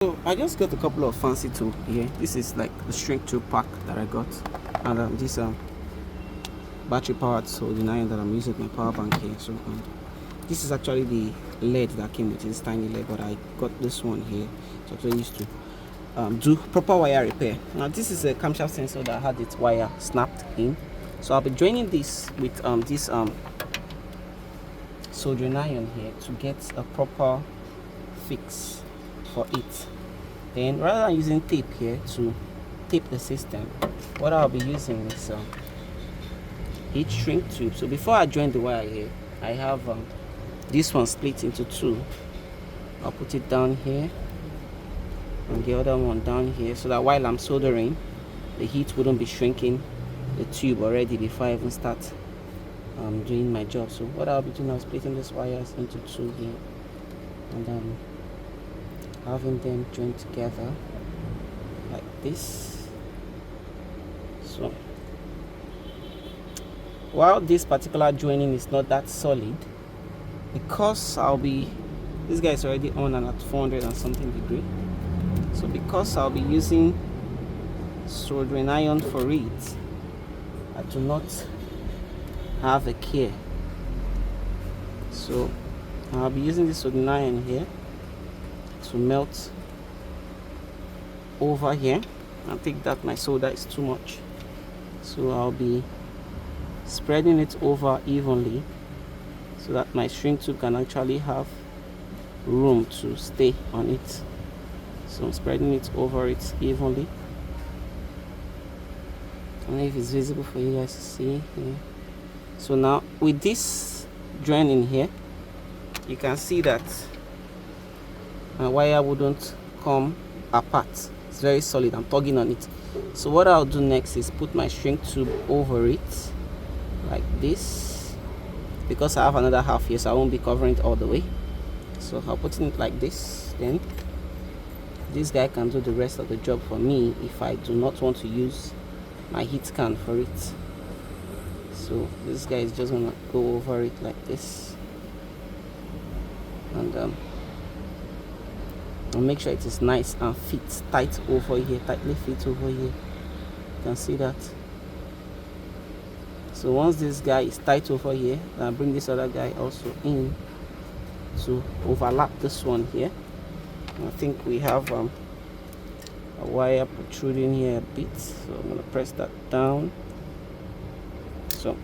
So I just got a couple of fancy tools here. This is like the shrink tool pack that I got, and this battery powered soldering iron that I'm using with my power bank here. So this is actually the lead that came with this tiny lead, but I got this one here to actually use to do proper wire repair. Now this is a camshaft sensor that had its wire snapped in, so I'll be joining this with this soldering iron here to get a proper fix for it. Then rather than using tape here to tape the system, what I'll be using is heat shrink tube. So before I join the wire here, I have this one split into two. I'll put it down here and the other one down here, so that while I'm soldering, the heat wouldn't be shrinking the tube already before I even start doing my job. So what I'll be doing is splitting these wires into two here, and having them joined together like this. So while this particular joining is not that solid, because this guy is already on and at 400 and something degree, so because I'll be using soldering iron for it, I do not have a care. So I'll be using this soldering iron here to melt over here. I think that my solder is too much, so I'll be spreading it over evenly so that my shrink tube can actually have room to stay on it. So I'm spreading it over it evenly. I don't know if it's visible for you guys to see here. So now with this joining here, you can see that my wire wouldn't come apart. It's very solid. I'm tugging on it. So what I'll do next is put my shrink tube over it like this, because I have another half here, so I won't be covering it all the way. So I'll put it like this. Then this guy can do the rest of the job for me if I do not want to use my heat can for it. So this guy is just gonna go over it like this, and I'll make sure it is nice and fit tight over here, tightly fit over here. You can see that. So once this guy is tight over here, I'll bring this other guy also in to overlap this one here. I think we have a wire protruding here a bit, so I'm going to press that down. So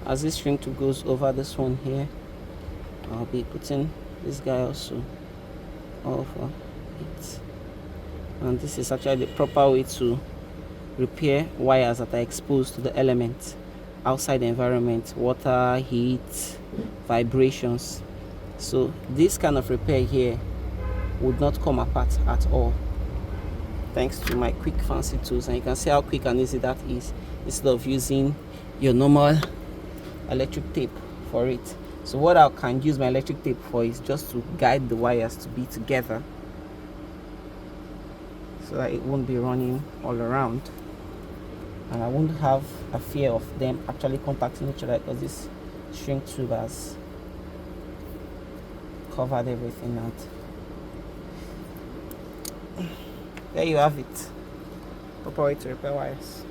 as this shrink tube goes over this one here, I'll be putting this guy also over it. And this is actually the proper way to repair wires that are exposed to the elements outside the environment: water, heat, vibrations. So this kind of repair here would not come apart at all, thanks to my quick fancy tools. And you can see how quick and easy that is, instead of using your normal electric tape for it. So what I can use my electric tape for is just to guide the wires to be together, so that it won't be running all around, and I won't have a fear of them actually contacting each other, because this shrink tube has covered everything out. There you have it. Proper way to repair wires.